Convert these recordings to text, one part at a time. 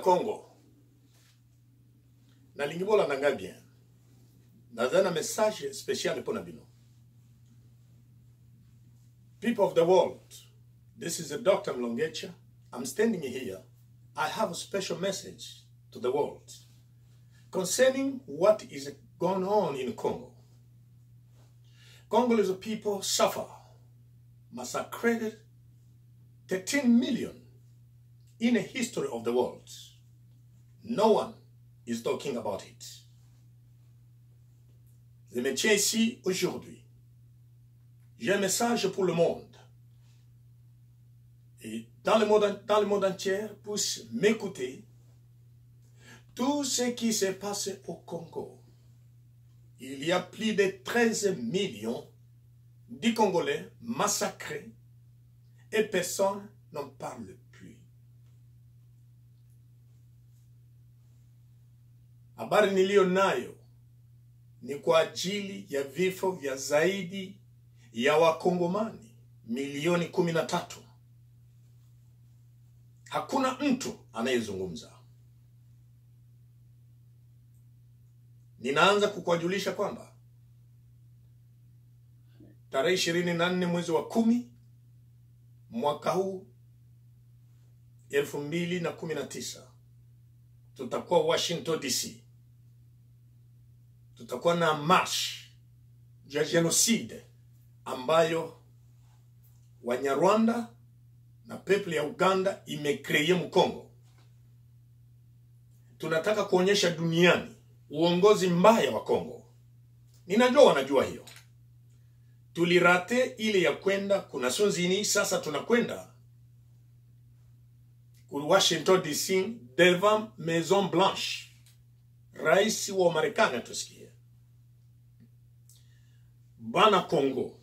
Congo. Na lingibola nanga bien. Nazana message spécial pour Nabino. People of the world, this is Dr. Mlongecha. I'm standing here. I have a special message to the world concerning what is going on in Congo. Congolese people suffer, massacred 13 million in the history of the world. No one is talking about it. Je me tiens ici aujourd'hui. J'ai un message pour le monde. Et dans le monde entier, puisse m'écouter. Tout ce qui s'est passé au Congo. Il y a plus de 13 millions de Congolais massacrés et personne n'en parle plus. Habari niliyo nayo ni kwa ajili ya vifo vya zaidi ya wakongomani milioni 13. Hakuna mtu anayezungumza. Ninaanza kukujulisha kwamba tarehe 24 mwezi wa 10 mwaka huu 2019 tutakuwa Washington DC. Tutakuwa na march ya genocide ambayo Wanyarwanda na people ya Uganda imekreye Mkongo. Tunataka kuonyesha duniani uongozi mbaya wa Kongo. Ninajua wanajua hiyo. Tulirate ile ya kwenda kuna sunzini, sasa tunakwenda ku Washington DC devant Maison Blanche. Rais wa Marekani tusikie. Bana Congo,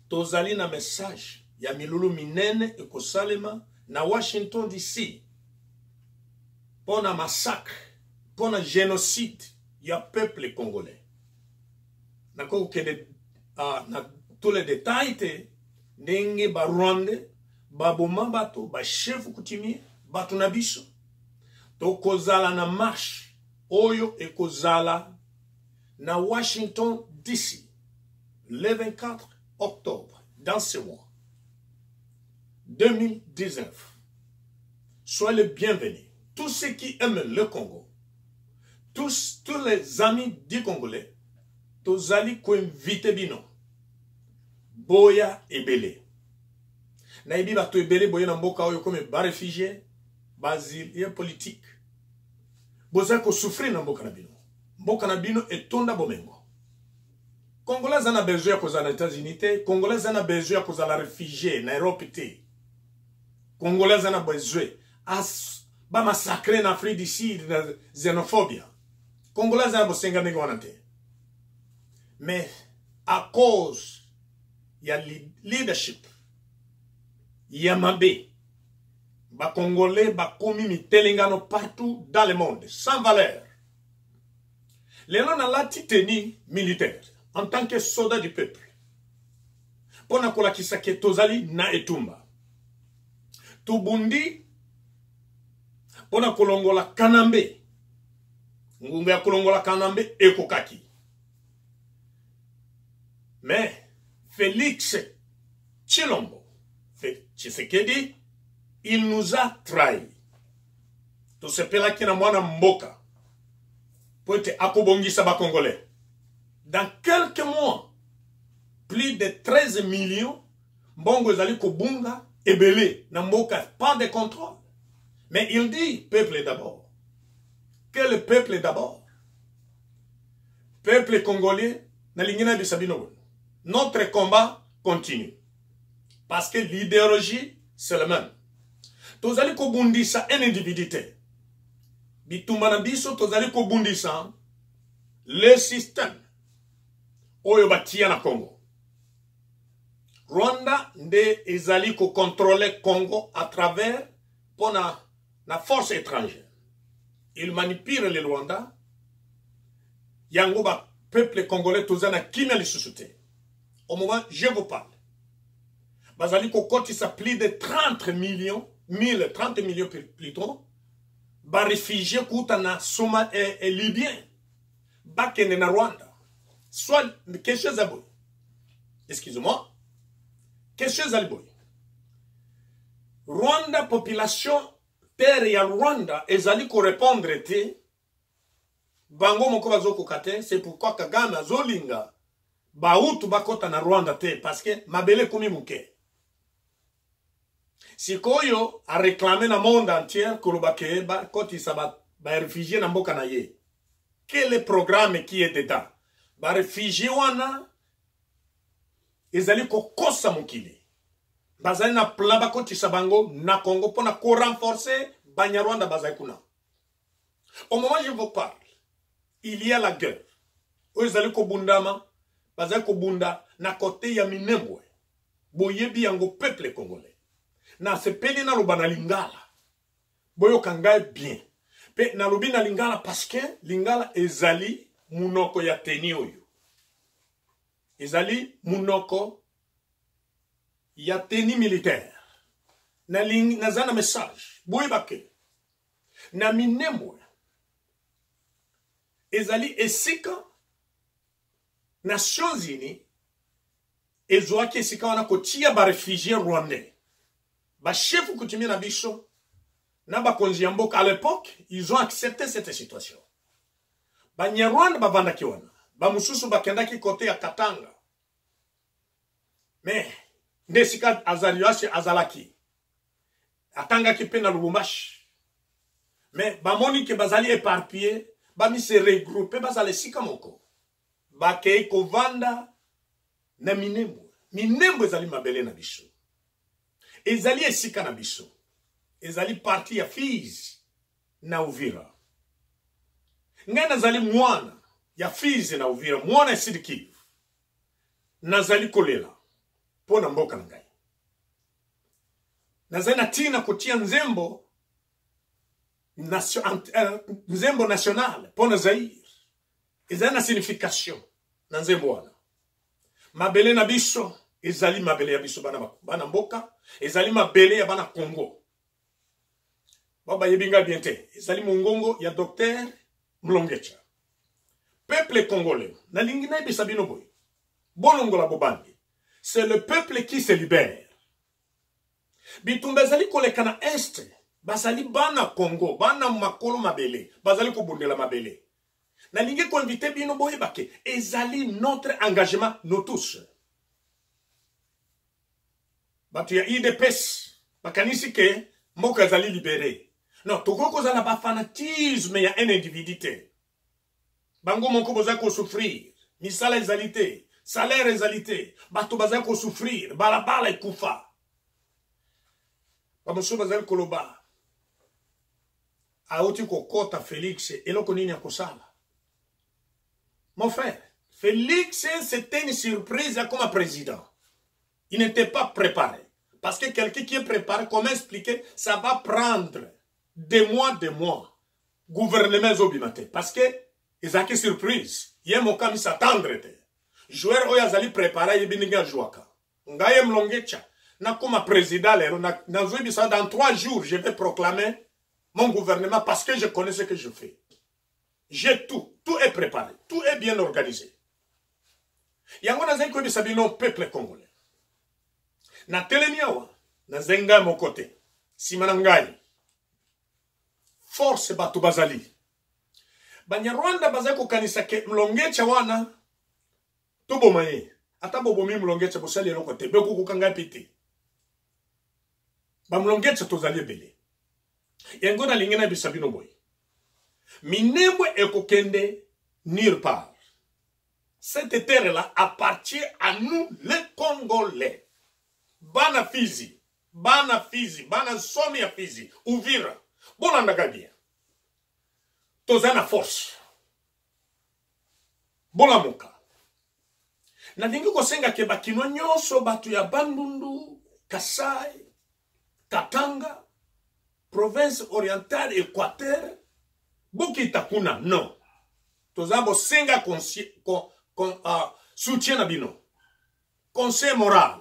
tozali na message ya milulu minene ekosalema na Washington DC. Pona massacre, pona génocide ya peuple congolais. Nako ukende na tous les détails te ndenge ba Rwanda baboma bato, ba chef coutumier, bato na biso. To kozala na marche, oyo e kozala na Washington DC, le 24 octobre, dans ce mois 2019. Soyez les bienvenus. Tous ceux qui aiment le Congo, tous les amis du Congolais, tous allez ko invite bino. Boya ebele. Na ibi bato ebele boya na mboka oyo comme ba réfugié, basile politique. Boza ko souffrir na mboka na bino. Mboka na bino etonda bomengo. Congolais en a besoin cause aux États-Unis, Congolais en a besoin cause à la réfugié na Europe té. Congolais en a besoin ba massacrer en Afrique du Sud na xénophobie. Congolais en a besoin de mais à cause il y a leadership, il y a mabé, ba Congolais ba komi mi telengano partout dans le monde sans valeur. Les gens ont la titanie militaire en tant que soldat du peuple. Pona kola kisake tozali na etumba. Tubundi pona kolongola kanambe. Ngumbe ya kolongola kanambe ekokaki. Mais Félix Tshilombo, Tshisekedi, il nous a trahis. Tout ce pela qui na mwana mboka. Pour être akobongisa ba Congolais. Dans quelques mois, plus de 13 millions, mbongo zali kobunga, ebele, na mboka, pas de contrôle. Mais il dit, peuple d'abord. Que le peuple d'abord. Peuple congolais, na lingina bisabino. Notre combat continue. Parce que l'idéologie, c'est le même. Tozali kobundisa une individualité. Bitumana biso tozali kobundisa le système. Oyo batia na Congo. Rwanda nde ezali ko contrôler Congo à travers pona na force étrangère. Il manipule le Rwanda. Yango ba peuple congolais tozana kimia li susute. Au moment où je vous parle. Bazali ko kotisa plus de 30 millions plutôt. Ba réfugiés kuta na Soma et Libyen. Bakene na Rwanda. Soit quelque chose à boy. Excusez-moi. Quelque chose à boy. Rwanda, population, terre ya Rwanda, ezali ko répondre te. Bango moko bazoko kate, c'est pourquoi Kagame azolinga. Bautu bakota na Rwanda te, parce que mabele kumi muke. Sikoyo a réclamé na monde entier kolobake ba koti sa ba réfugié na mboka na ye. Quel est le programme qui est dedans? Ba réfugié wana ezali kokosa mokili. Bazali na plan ba koti sa bango na Congo pona ko renforcer Banyarwanda bazali kuna. Au moment où je vous parle, il y a la guerre. Ezali ko bundama, bazali ko bunda na côté ya Minembwe. Boyebi yango peuple congolais. Na sepeli na loba na lingala. Boyo kangaye bien. Pe na lobi na lingala parce que lingala ezali munoko ya teni oyo. Ezali munoko ya teni militaire. Na zana message. Boye bake. Na Minembwe. Ezali esika Nations Unies ezwaki esika wana kotia ba réfugiés rwandais. Ba chef coutumier na biso na ba konzi ya mboka à l'époque, ils ont accepté cette situation. Ba Nyarwanda ba vandaki wana. Ba mususu ba kendaki côté ya Katanga. Mais ndesika azaliwasi azalaki. Atanga ki pe na Lubumbashi. Mais ba moni ke bazali éparpillé, ba mi se regrouper bazali sika moko. Ba kei ko vanda na Minembwe. Minembwe ezali mabele na biso. Ezali esika na biso. Ezali parti ya Fizi na Uvira. Ngai nazali mwana ya Fizi na Uvira, mwana ya Sud Kivu. Nazali kolela pona mboka na ngai. Nazali na tina kotia nzembo nzembo national pona Zaire. Ezali na signification na nzembo wana. Mabele na biso ezali mabele ya biso bana mboka, ezali mabele ya bana Congo. Baba yebinga bien te, ezali mongongo ya docteur Mlongecha. Peuple congolais, na lingi na yebisa bino boy. Bolongola bobandi. C'est le peuple qui se libère. Bitumba ezali koleka na est, bazali bana Congo, bana makolo mabele, bazali kobundela mabele. Na lingi ko invité bino boy bake, ezali notre engagement nous tous. Batu ya IDPS, bakanisi ke mboka ezali libéré. Non, toko kozala ba fanatisme ya un individu. Bango moko boza ko souffrir, misala ezalité, salaire ezalité, bato baza ko souffrir, balabala ekufa. Bamoso bazali koloba. Aoti ko kota Félix eloko nini akosala. Mon frère, Félix c'était une surprise comme président. Il n'était pas préparé. Parce que quelqu'un qui est préparé, comment expliquer, ça va prendre des mois. Gouvernement Zobimate. Parce que, ils ont une surprise. Il y a mon cas, s'attendre. Joueur, oyazali préparé, il y a un jouaka. Ngaye Mlongecha. Na comme président, dans 3 jours, je vais proclamer mon gouvernement parce que je connais ce que je fais. J'ai tout. Tout est préparé. Tout est bien organisé. Yango nazali ko bisabino peuple congolais. Na telemiawa, na zenga mon côté. Simanangai. Force batu bazali. Banyarwanda bazali ko kanisa ke Mlongecha wana. Tubo maye. Ata bobomi Mlongecha bosali no côté. Beku kukanga piti. Ba Mlongecha tozali ebele. Yango na lingena bisabino boy. Minembwe ekokende nulle part. Cette terre-là appartient à nous, les Congolais. Bana Fizi, bana somi ya Fizi, Uvira, bolanda bien. Tozana force. Bola moka. Na dingi kosenga ke bakino nyoso batu ya Bandundu, Kasai, Katanga, province orientale, Équateur, Bukita kuna, non. Tozabo senga soutien na bino. Conseil moral.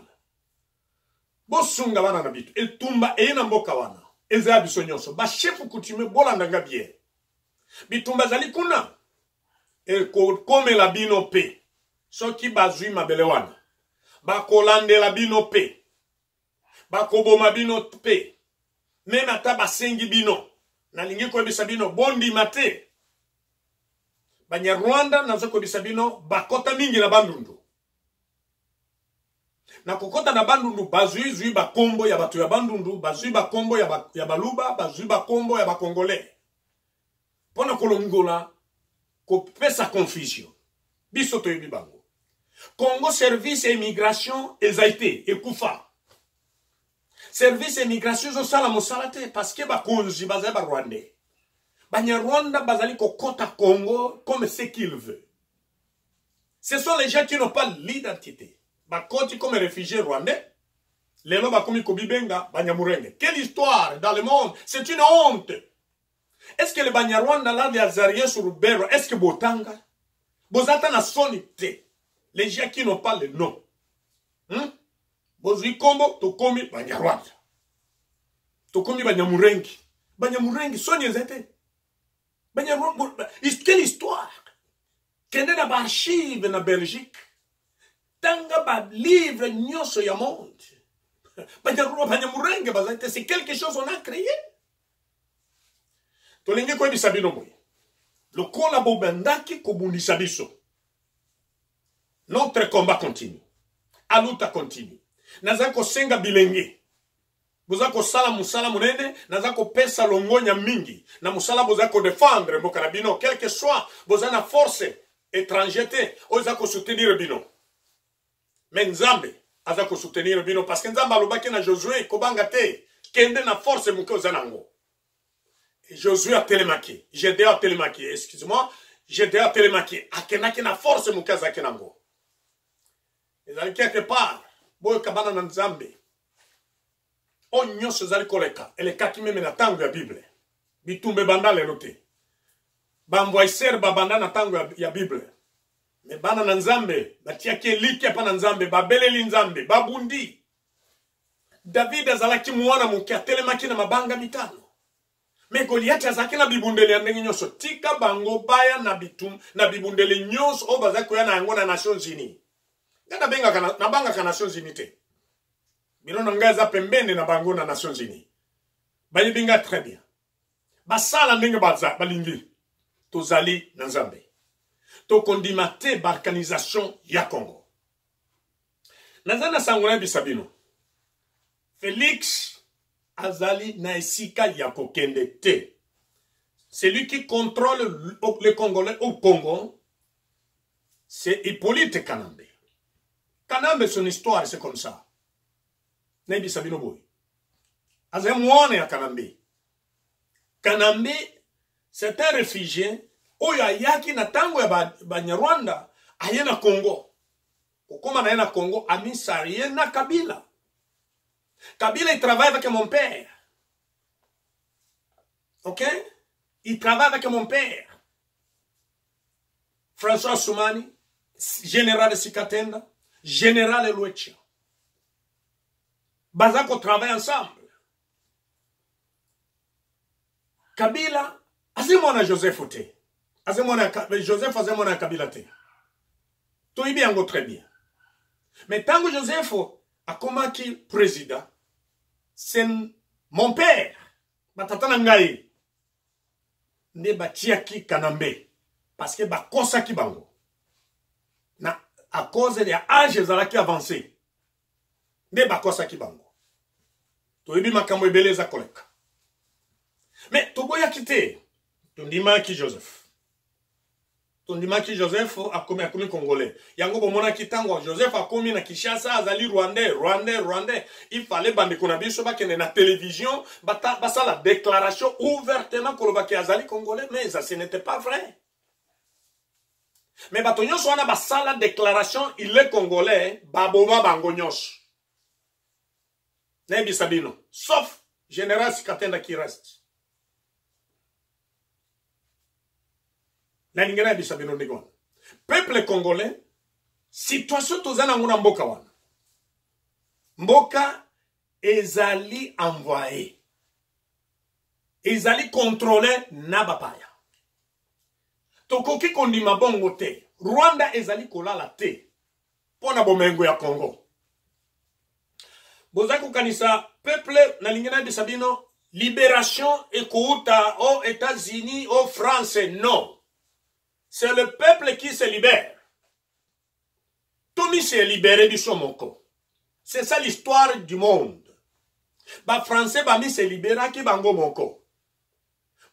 Bosunga wana na bitu. El tumba ena mboka wana. Eza biso nyonso. Ba chef coutume bolanda nga bien. Bitumba zali kuna. El kome la bino pe. Soki bazui mabele wana. Ba kolande la bino pe. Ba koboma bino pe. Même ata basengi bino. Na lingi ko ebisa bino bondi mate. Banyarwanda nazo ko ebisa bino bakota mingi na Bandundu. Na kokota na Bandundu bazui ba kombo ya batu ya Bandundu, bazui ba kombo ya baluba, bazui ba kombo ya ba Congolais. Pona kolongola ko pesa confusion. Biso to yebi bango. Congo service et immigration ezaite ekufa. Service et immigration zo sala mosalate parce que ba konzi baza ba Rwandais. Banyarwanda bazali kokota Congo comme ce qu'il veut. Ce sont les gens qui n'ont pas l'identité. Bakoti comme réfugiés rwandais. Les gens bakomi kobibenga banyamurenge. Quelle histoire dans le monde. C'est une honte. Est-ce que les Banyarwanda là, les Azariens sur Rubero, est-ce que Botanga? Bozata na sonité. Les gens qui n'ont pas le nom. Bozui Kombo, Tokomi Banyarwanda. Tokomi Banyamurengi. Banyamurengi, sonye zete. Quelle histoire? Kende na archive na Belgique. Tanga ba livre nyoso ya monde. Banyamurenge bazate, c'est quelque chose on a créé. Tolenge ko ebisa bino moy. Le kola bobendaki kobundisa biso. Notre combat continue. Aluta continue. Nazako senga bilenge. Bozako sala musala munene, nazako pesa longonya mingi. Na musala bozako défendre mboka bino, quel que soit bozana force étrangère, ozako soutenir bino. Mais Nzambe azako soutenir bino parce que Nzambe alobaki na Josué kobanga te, kende na force muke ozanango. Josué a telemaki, Gédéon a telemaki, excuse-moi, Gédéon a telemaki, akenaki na force muke azakenango. Ezali quelque part, boyo kabana na Nzambe. Onyo sezali koleka, eleka ki meme na tango ya Bible. Bitumbe banda le note. Bamvoiser babanda na tango ya Bible. Me bana na nzambe, batiaki like pa na nzambe, babeleli nzambe, babundi. David azalaki mwana muke atelemaki na mabanga mitano. Me Goliath azalaki na bibundeli ya ndenge nyonso. Tika bango baya na bibundeli nyonso o bazaki ya na yango na Nations Unies. Ngana benga na banga ka Nations Unies te. Bino na ngaza pembeni na bango na Nations Unies. Bayi binga très bien. Basala ndenge balingi. Tozali na nzambe. To kondimate balkanisation ya Congo. Nazana sangona bisabino. Félix azali na esika ya kokende te. Celui qui contrôle les Congolais au Congo, c'est Hippolyte Kanambe. Kanambe, son histoire, c'est comme ça. Nebi Sabino Boy. Azem mwana ya Kanambe. Kanambe, c'est un réfugié. Oya yaki na tango ya Banyarwanda, aye na Congo. Okoma na ye na Congo, ami sariye na Kabila. Kabila, il travaille avec mon père. Ok? Il travaille avec mon père. François Soumani, général Sikatenda, général Elouetia. Bazako travaille ensemble. Kabila, azimona Joseph Ote. Joseph azimona Kabila te. Tout est bien, très bien. Mais tant que Joseph a commencé président, c'est mon père, Batata Ngai, ne batiaki Kanambe, parce que bakosa ki bango. Na, à cause de l'âge qui avancé, ne bakosa ki bango. To ebi makambo ebele za koleka. Mais toboya kite, tondima ki Joseph. Tondimaki Joseph a komi Congolais. Yango bomona kitango Joseph a komi na Kinshasa azali Rwandais. Il fallait bande konabiso ba kene na télévision basa la déclaration ouvertement kolobaki azali Congolais, mais ça ce n'était pas vrai. Mais batonyo soana basa la déclaration il est Congolais, baboma bango nyos. Nebi Sabino, sauf général Sikatenda qui reste. La lingera bisabino ndigon. Peuple congolais, situation tozana nguna mboka wana. Mboka ezali envoyé. Ezali contrôlé na bapaya. Tokoki kondima bongo te. Rwanda ezali kolala te. Pona bomengo ya Congo. Bozako kanisa peuple na lingera bisabino libération ekouta aux États-Unis, aux France, non. C'est le peuple qui se libère. Tout s'est libéré du Somoko. C'est ça l'histoire du monde. Ba français ba mi se libéra ki bango moko.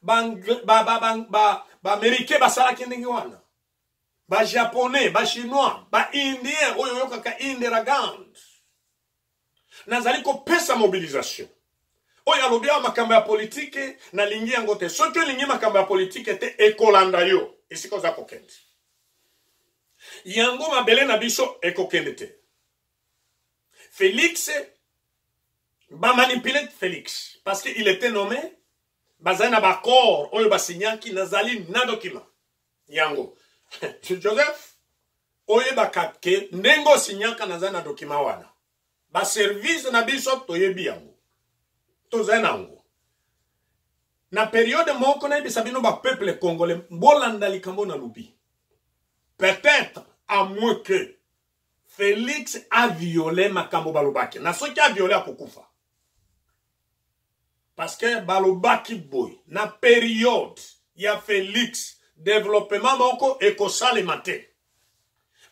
Ba américain ba sala ki wana. Ba japonais, ba chinois, ba indien oyo yoka ka inderagand. Nazali ko pesa mobilisation. Oyo alobia makambo ya politique na lingi yango te. Soki lingi makambo ya politique te ekolanda yo. Et c'est comme ça qu'on kende. Yango mabele na biso ekokende te. Félix ba manipulé Félix parce qu'il était nommé bazana ba corps oyo ba signaki nazali na document. Yango. Joseph oyo ba katke ndengo signaka nazana document wana. Ba service na biso toyebi yango. Tozana yango. Na période moko na bisabino ba peuple congolais bolanda likambo na lubi. Peut-être à moins que Félix a violé makambo balobaki. Na soki a violé akokufa. Parce que balobaki boy na période ya Félix développement moko ekosalemate.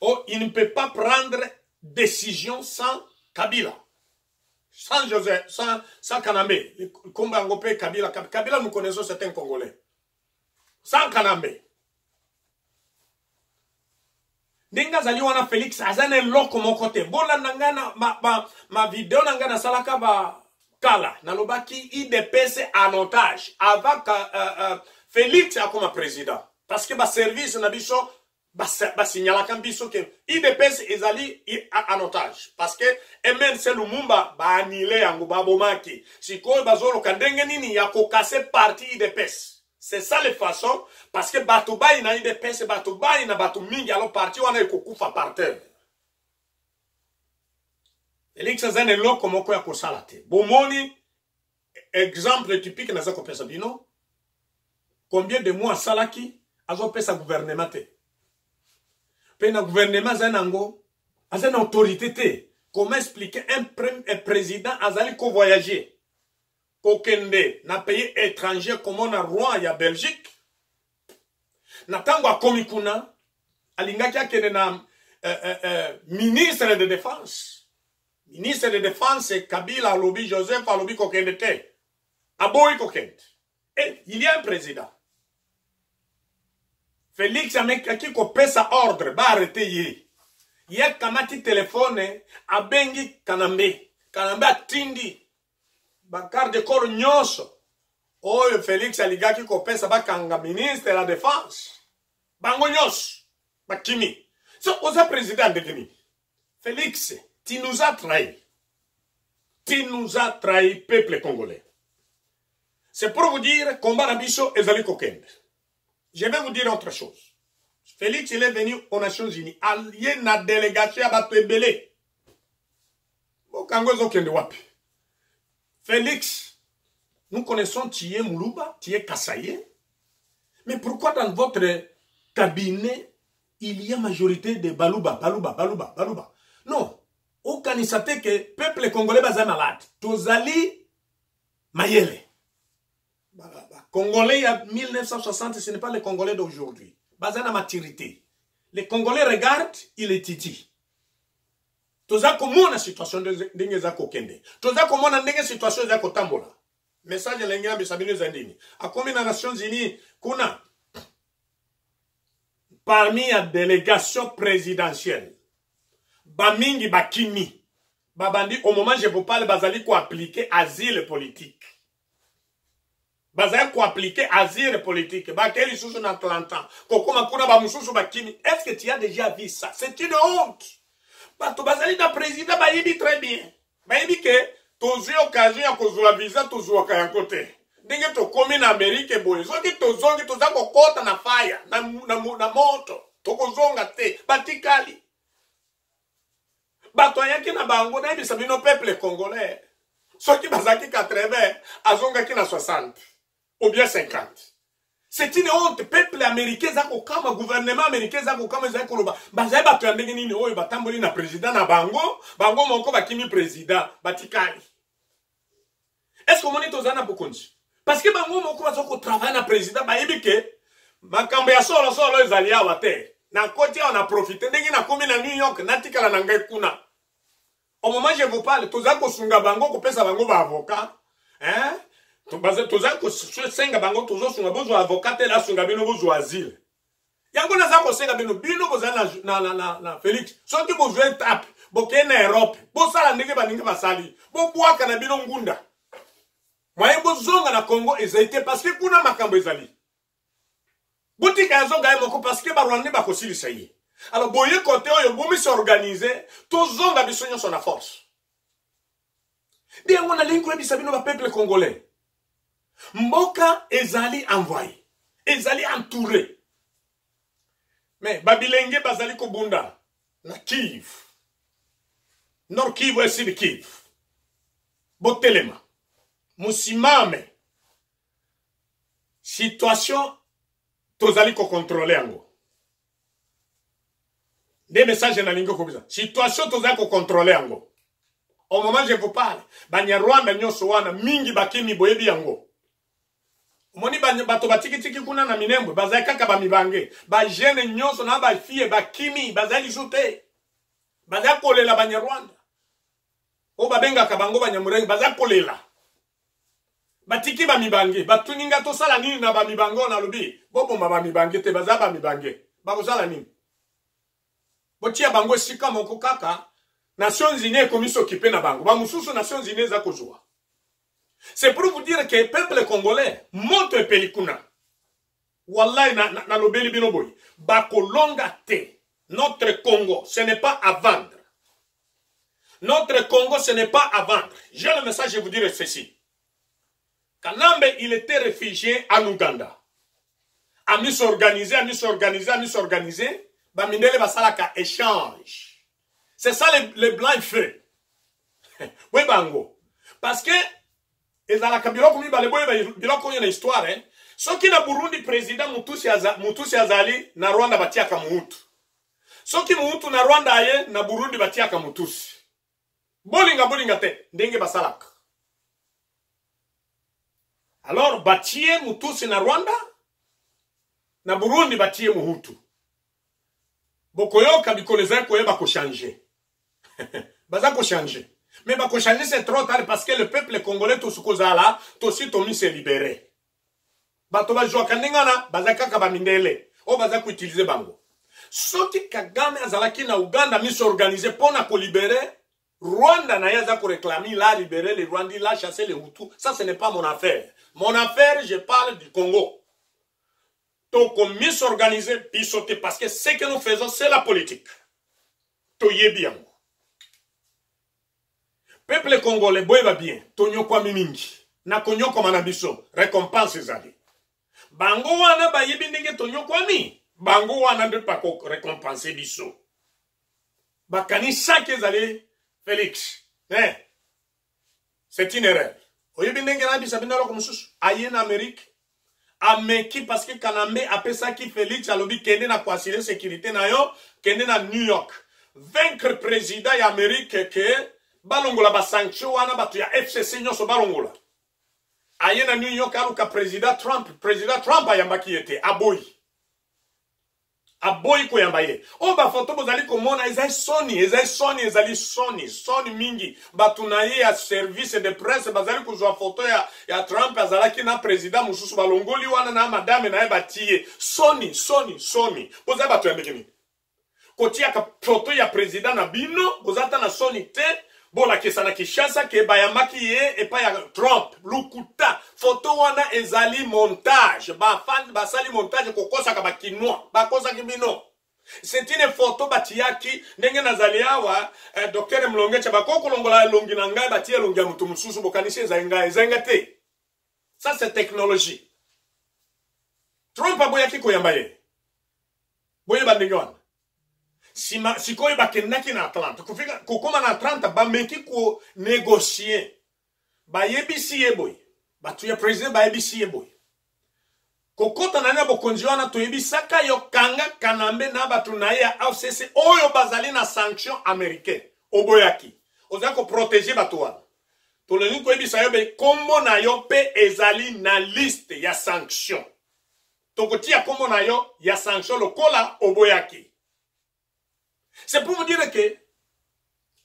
Oh, il ne peut pas prendre décision sans Kabila. Sans Joseph, sans Kanambe, Komba Ngope, Kabila, Kabila nous connaissons certains Congolais. Sans Kanambe. Ninga zali wana Félix, azane loko mon côté. Bola nangana, ma vidéo nangana salaka ba kala. Nalobaki, il dépêche en otage. Avant que Félix a comme président. Parce que ba service nabiso, ba signala kambiso que IDPS ezali en otage parce que MNC Lumumba ba annulé yango ba bomaki sikoyo bazolo kandenge nini ya kokase parti IDPS C'est ça la façon, parce que Batouba, il a eu des pèses, Batouba, il a Batou Mingi, alors parti, on a eu Koukoufa par terre. Félix Azane est là, comment quoi, ça la tête. Bomoni, exemple typique, n'a pas ça bino. Combien de mois, Salaki, a fait sa gouvernement? Puis, le gouvernement, Zanango, a une autorité. Comment expliquer un président Azali ko voyager? Kokende, na pays étranger comme on a roi ya Belgique. Na tango a komikuna, alingaki akene na ministre de défense. Ministre de défense, Kabila alobi, Joseph alobi kokende te. Aboy kokende. Et il y a un président. Félix Amekaki ko pesa ordre, ba arrêter yé. Il y a kamati téléphone, a bengi kanambe. Kanambe a tindi. Bakar de corps nyonso. Oh, Félix Aligaki kopesa bakanga ministre de la défense. Bango nyonso. Bakimi. So, osa président de Guinée. Félix, tu nous as trahis. Tu nous as trahi, peuple congolais. C'est pour vous dire, combat Nabiso et Zali Kokende. Je vais vous dire autre chose. Félix, il est venu aux Nations Unies. Allié na délégation à Batouébélé. Bokango Zokende Wapi. Félix, nous connaissons Thié Moulouba, Thié Kassaye. Mais pourquoi dans votre cabinet, il y a majorité de Balouba? Non. Aucun sait que le peuple congolais est malade. Tozali Mayele. Congolais en 1960, ce n'est pas les Congolais d'aujourd'hui. Bazana maturité. Les Congolais regardent, ils étudient. Toza comment la situation de Ndengeza Kokende. Toza comment la situation de Kotambola. Message de l'Engina Bissabino Zandini. A combien de Nations Unies kuna parmi la délégation présidentielle, Bamingi Bakimi, Babandi, au moment où je vous parle, Bazali ko appliquer asile politique. Bazali ko appliquer asile politique. Bakeli sous na 30 ans. Kokoma kuna ba mususu Bakimi. Est-ce que tu as déjà vu ça? C'est une honte. Bato bazali na président bayibi très bien. Bayibi que tozi occasion ya kozula visa tozwa ka côté. Ndenge to komi na Amerique boy. Soki tozongi toza kokota na fire na moto. Tokozonga te batikali. Bato yaki na bango na bisa bino peuple congolais. Soki bazaki 80 azonga ki na 60 ou bien 50. C'est une honte. Peuple américain zako kama gouvernement américain zako kama zako koloba. Bazai bato ya ndenge nini oyo batamboli na président na bango, bango moko bakimi président batikali. Est-ce que moni tozana bokonji? Parce que bango moko bazoko travailler na président bayebi ke makambo ya solo ezali awa te. Na koti on a profité ndenge na komi na New York natikala na ngai kuna. Au moment où je vous parle, tozako sunga bango ko pesa bango ba avocat, hein? Tozako senga bango tozo sunga bozo avocat la sunga bino bozo asile. Yango nazako senga bino boza na Félix. Soki bozo etap, boke na Europe, bosala ndenge baninga basali. Bo bwaka na bino ngunda. Mwaye bozonga na Congo ezalité parce que kuna makambo ezali. Boutika yazonga yemoko parce que ba Rwanda ba kosilisa yi. Alors boye côté oyo bomi s'organiser, tozonga bisonyo son la force. Bien on a l'incroyable bisabino ba peuple congolais. Mboka ezali envoyé, ezali entouré. Mais Babilenge bazali kobunda na Kiev. Nord Kivu et Sud Kivu. Botelema. Musimame. Situation tozali ko contrôler ango. Des messages na lingo comme ça. Situation tozali ko contrôler ango. Au moment où je vous parle, Banyarwanda nyoso wana mingi bakimi boyebi yango. Moni bato batiki tiki kuna na Minembwe bazali kaka ba mibange ba jeune nyonso na ba fille ba kimi bazali joute bazali kolela Banyarwanda o babenga ka bango Banyamurenge bazali kolela batiki ba mibange batuninga to sala nini na ba mibango na lobi bobo ba mibange te bazali ba mibange ba kozala nini botia bango sika moko kaka Nations Unies komiso kipe na bango ba mususu Nations Unies za kozwa. C'est pour vous dire que le peuple congolais monte pelikuna. Wallahi na lobeli binoboy. Bakolonga te. Notre Congo, ce n'est pas à vendre. Notre Congo, ce n'est pas à vendre. J'ai le message, je vous dire ceci. Kanambe, il était réfugié en Ouganda. ami s'organiser, ba mindele basalaka échange. C'est ça les blancs ils font. Oui bango. Parce que ezalaka biloko mibale boye biloko na histoire hein. Soki na Burundi président Mutusi azali na Rwanda batiaka Muhutu. Soki Muhutu na Rwanda aye na Burundi batiaka Mutusi. Bolinga te ndenge basalaka. Alors batie Mutusi na Rwanda na Burundi batie Muhutu. Bokoyoka bikoleza koyeba ko changer. Baza ko changer. Mais bako changer c'est trop tard parce que le peuple congolais tout sukozala tosi tomi se libérer. Bato bajwa kaningana bazaka ba mindele o bazaka utiliser bango. Soki Kagame azalaki na Uganda mi s'organiser pour na ko libérer Rwanda na yaza ko réclamer la libérer les Rwandais la chasser les Hutus. Ça ce n'est pas mon affaire. Mon affaire, je parle du Congo. Donc, on mieux s'organiser, pissoter, parce que ce que nous faisons, c'est la politique. Toye bien. Peuple congolais, boy va bien. Tonyo kwa mimingi. Na konyo kwa manabiso. Récompense zali. Bango wana ba yebi ndenge tonyo kwa mi. Bango wana de pa ko récompenser biso. Bakani chaque zali Félix. C'est une erreur. Oyebi ndenge na bisa binalo ko mususu. Aye na Amérique. Ameki parce que Kanambe appelle ça qui Félix alobi kende na kwa assurer sécurité na yo, kende na New York. Vaincre président ya Amérique que balongola ba sanction wana batu ya FCC nyoso balongola. Aye na New York aluka président Trump ayambaki yete aboyi. Aboyi ko yambaye. O ba photo bozali komona ezali Sony mingi. Batu na ye ya service de presse bazali kuzwa photo ya Trump azalaki na président mususu balongoli wana na madame na ye batiye. Sony. Bozali batu yambeki nini? Kotia ka photo ya président na bino, bozata na Sony te. Bola kesa na Kishasa ke bayamaki ye epa ya Trump lukuta photo wana ezali montage ba fan basali montage kokosa ka bakinwa bakosa kibino. C'est une photo batiaki ndenge nazali awa Dr Mlonge cha bakoko longola longi na ngai batie longi ya mutu mususu bokanisi ezenga te. Ça c'est technologie. Trump aboyaki koyamba ye. Boye bandenge wana. Sikoy bakendaki na Atlanta. Kufika kokoma na Atlanta ba meki ko négocier. Ba yebisi yeboy. Ba tuya président ba yebisi yeboy. Kokota na nebo konjiwana to yebisaka yo kanga Kanambe na batu na ya FCC oyo bazali na sanction américaine. Oboyaki. Oza ko protéger batu wana. To le ko yebisa yo be kombo na yo pe ezali na liste ya sanction. To kotia kombo na yo ya sanction lokola oboyaki. C'est pour vous dire que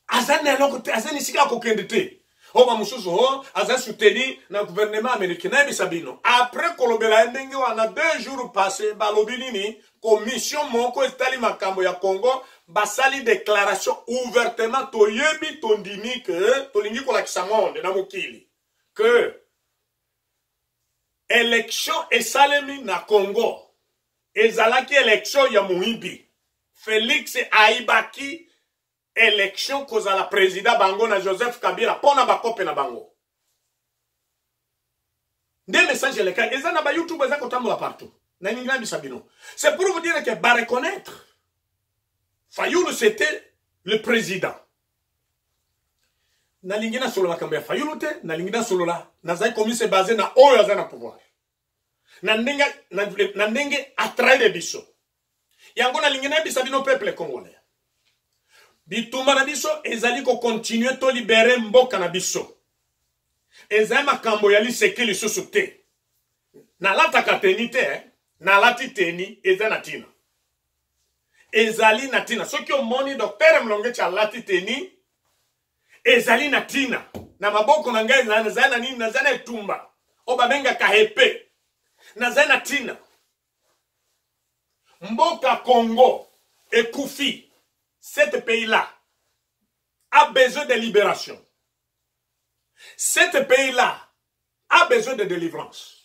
Azan ici a kokendete. Oba mususu ho Azan soutenu na gouvernement américain na bisabino. Après kolobela ndenge wana 2 jours passés balobinini commission moko estali makambo ya Congo basali déclaration ouvertement toyebi tondimi que tolingi kola kisamonde na mokili que élection esalemi na Congo ezalaki élection ya muimbi. Félix Aibaki élection koza la président bango na Joseph Kabila pona bakope na bango. Des messages les cas eza na ba YouTube eza kotambola partout. Na ninga bisabino. C'est pour vous dire que ba reconnaître Fayulu c'était le président. Na lingina solo makambo ya Fayulu te, na lingina solo la nazai komise basé na oyo azana pouvoir. Na ndenge attraire biso. Yango na lingina bisabino peuple congolais. Bitumba na biso ezali ko continuer to libérer mboka na biso. Ezali makambo ya liseke lisusu te. Na lata kateni te, na lati teni ezali na tina. Ezali na tina. Soki omoni Dr Mlonge cha lati teni ezali na tina. Na maboko na ngai ezali na nini nazali na etumba. Oba benga kahepe. Nazali na tina. Mboka Congo et Koufi, cet pays-là a besoin de libération. Cet pays-là a besoin de délivrance.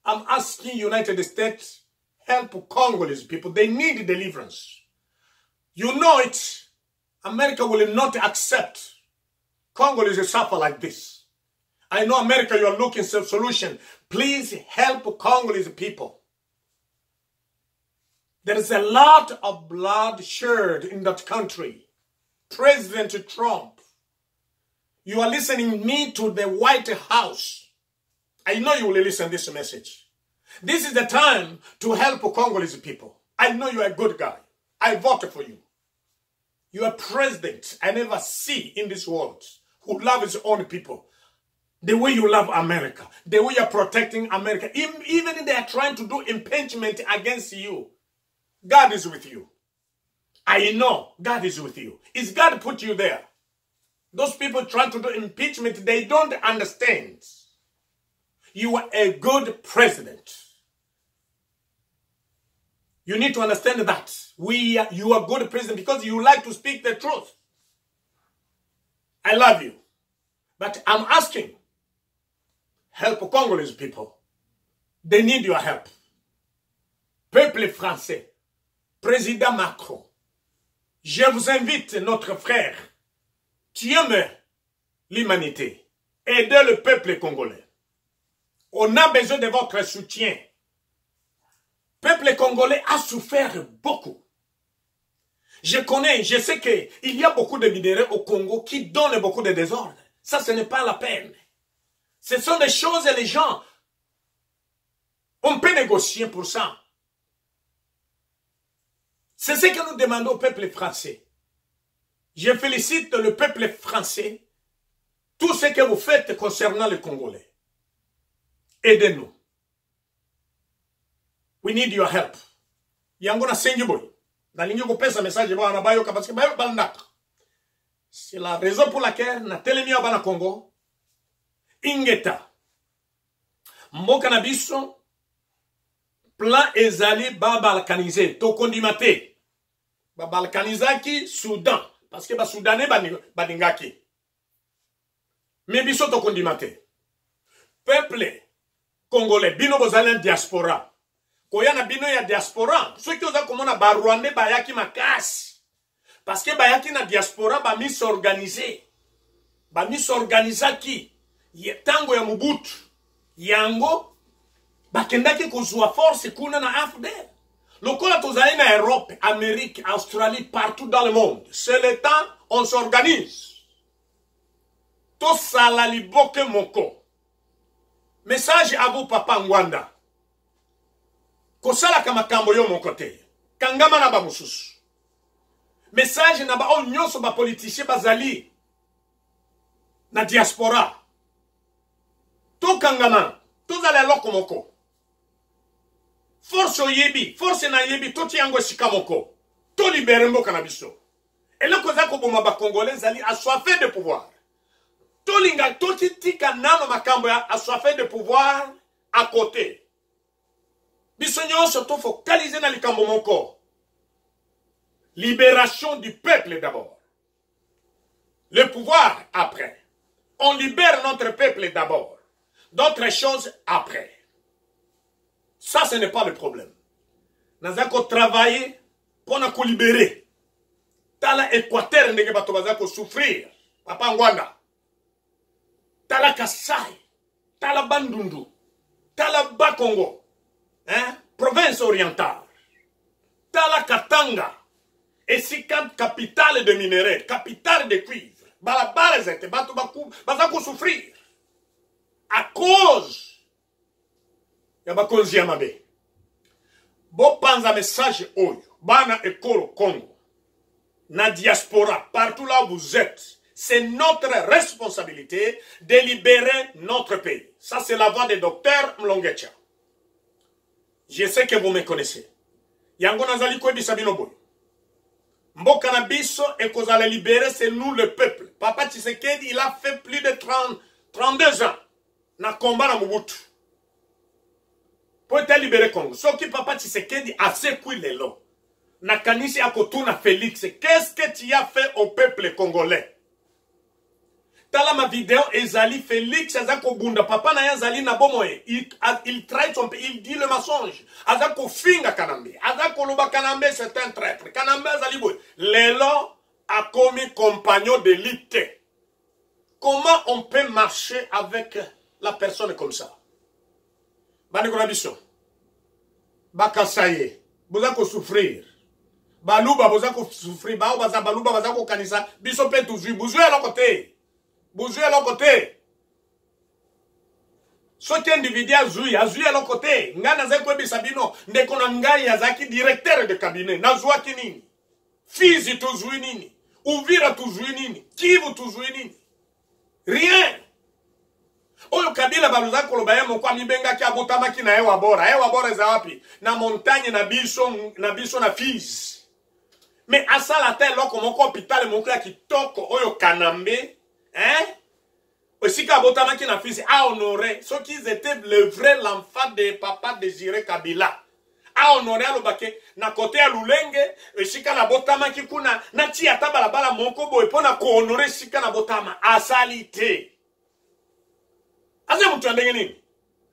I'm asking United States help Congolese people. They need deliverance. You know it. America will not accept Congolese suffer like this. I know America, you are looking for a solution. Please help Congolese people. There is a lot of blood shed in that country. President Trump, you are listening me to the White House. I know you will listen to this message. This is the time to help Congolese people. I know you are a good guy. I voted for you. You are president I never see in this world who loves his own people. The way you love America. The way you are protecting America. Even if they are trying to do impeachment against you. God is with you. I know God is with you. It's God put you there. Those people trying to do impeachment, they don't understand. You are a good president. You need to understand that. You are good president because you like to speak the truth. I love you. But I'm asking, help Congolese people. They need your help. Peuple français, Président Macron, je vous invite, notre frère, tu aimes l'humanité, aidez le peuple congolais. On a besoin de votre soutien. Le peuple congolais a souffert beaucoup. Je sais qu'il y a beaucoup de minéraux au Congo qui donnent beaucoup de désordre. Ça, ce n'est pas la peine. Ce sont des choses et les gens, on peut négocier pour ça. C'est ce que nous demandons au peuple français. Je félicite le peuple français, tout ce que vous faites concernant les Congolais. Aidez-nous. We need your help. Yango na sengi boy. Nalingi kopesa message ba na bayo parce que bayo balnak. C'est la raison pour laquelle na telemi abana Congo ingeta. Mboka na biso plan ezali ba balkaniser to kondimate. Ba balkanizaki Soudan parce que ba Soudanais baningaki. Mais biso to kondimate. Peuple congolais bino bozali diaspora. Koyana bino ya diaspora, ceux qui oza komona ba Rwandais bayaki makasi. Parce que bayaki na diaspora ba mis organisé. Ba mis organisaki tango ya Mobutu. Yango bakendaki kozwa force kuna na AFDL. Lokola tozali na Europe, Amérique, Australie, partout dans le monde. C'est le temps, on s'organise. To sala liboke moko. Message à vous papa Ngwanda. Kosala kama kambo yo mon côté. Kangama na ba mususu. Message na ba on nyonso ba politicien bazali. Na diaspora. To kangama. To zala loko moko. Force oyebi. Force na yebi. To tiango shikamoko. To libere mboka na biso. Et le koza ko boma ba congolais zali assoiffé de pouvoir. To linga to tika nano makambo ya assoiffé de pouvoir à côté. Bisogno surtout focaliser dans le cambo moko. Libération du peuple d'abord. Le pouvoir après. On libère notre peuple d'abord. D'autres choses après. Ça, ce n'est pas le problème. Nous avons travaillé pour nous libérer. Tala Équateur ndenge bato bazako souffrir. Papa Ngwanda. Tala Kasai. Tala Bandundu. Tala Bakongo. Hein? Province orientale. Tala Katanga. Et si capitale de minerais, capitale de cuivre. Balabala zete, bato bazako souffrir. À cause. Ya bakonzi ya mabe. Bo panza message oyo. Bana ekolo Congo. Na diaspora, partout là où vous êtes. C'est notre responsabilité de libérer notre pays. Ça, c'est la voix du docteur Mlongecha. Je sais que vous me connaissez. Yango nazali kwebi sabino boy. Mboka na biso et kozala libérer, c'est nous le peuple. Papa Tshisekedi, il a fait plus de 32 ans. Na combat na Mobutu. Pour te libérer Congo. Sauf que Papa Tshisekedi a secoué les lots. Na kanisi akotuna Félix. Qu'est-ce que tu as fait au peuple congolais? Tala ma vidéo ezali Félix azako bunda papa na yazali na bomoe il trahit son pays, il dit le mensonge azako finga Kanambe azako loba Kanambe c'est un traître Kanambe azali boy lelo a commis compagnon d'élite Comment on peut marcher avec la personne comme ça? Bandeko na biso. Bakasaye. Boza ko souffrir. Baluba boza ko souffrir. Baluba boza ko kanisa. Biso pe toujours. Bouzoué à l'autre côté. Bouzoué à l'autre côté. Soki individu azui à l'autre côté. Ngana zeko bisabino. Ndeko na ngai yazaki directeur de cabinet. Nazwa kinini. Fizi tuzui nini. Uvira tuzui nini. Kivu tuzui nini. Rien. Oyo Kabila baluza koloba ye moko mibenga ki abotama ki na ewa bora za wapi na montagne na biso na Fizi. Mais asala te loko moko hôpital moko ya kitoko oyo Kanambe, Osika abotama ki na Fizi a honoré ceux qui étaient le vrai l'enfant de papa Désiré Kabila. A honoré alobake na côté ya Lulenge, osika na botama ki kuna na ti ata balabala moko boy pona ko honorer sika na botama asalite. Aze mtu andenge nini?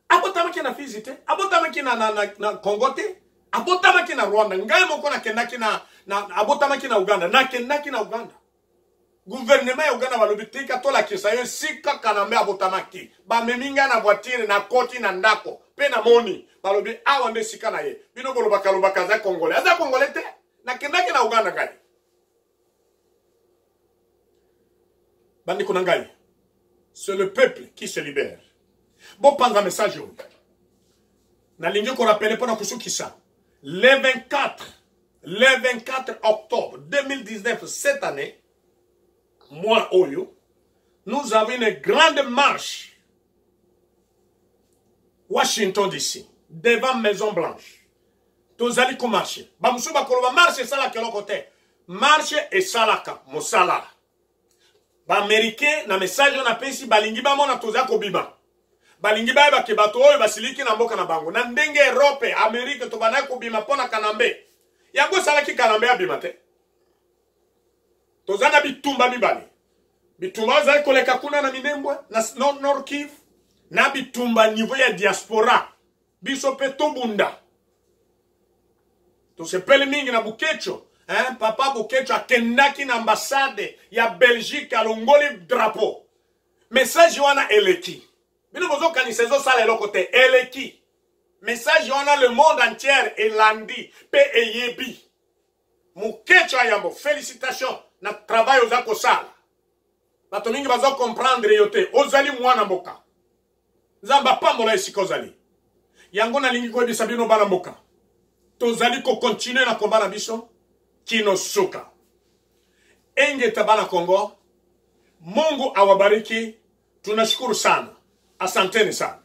Abotama ki na Fizi te, abotama ki na Congo te, abotama ki na Rwanda, ngai moko na kendaki na abotama ki na Uganda, na kendaki na Uganda. Gouvernement ya Uganda balobi te ka tola kisayo sika Kanambe abotama ki. Ba meminga na voiture na koti na ndako, pe na moni, balobi awa nde sika na ye. Bino boloba kaloba kaza Congolais. Aza Congolais te, na kendaki na Uganda ngai. Bandiko na ngai. C'est le peuple qui se libère. Bon, pas un message. Na ligne qu'on rappelle pendant que ça. Le 24 octobre 2019, cette année, moi, Oyo, nous avons une grande marche. Washington DC, devant Maison Blanche. Tous allez qu'on marche. Bamoussou Bakolova marche et ça là, quel côté? Marche et salaka, mosala. Ba américain na message on appelle ici balingi ba mona toza ko biba balingi ba ba ke bato oyo basiliki na mboka na bango na ndenge Europe Amerique to bana ko bima pona Kanambe yango sala ki Kanambe abima te toza na bitumba mibale bitumba za koleka kuna na Minembwe na Nord Kivu na bitumba niveau ya diaspora biso pe tobunda to se pele mingi na Bukecho. Papa Bukecho akendaki na ambassade ya Belgique alongoli drapeau. Message wana eleki. Bino bozo kanisezo sala elokote eleki. Message wana le monde entier elandi pe eyebi. Mukecho ayambo félicitations na travail ozako sala. Bato mingi bazo comprendre yote ozali mwana mboka. Zamba pambola esika ozali. Yango na lingi ko ebisa bino bana mboka. Tozali ko continuer na komba na biso. Kino suka. Enge tabana Kongo. Mungu awabariki. Tunashukuru sana. Asanteni sana.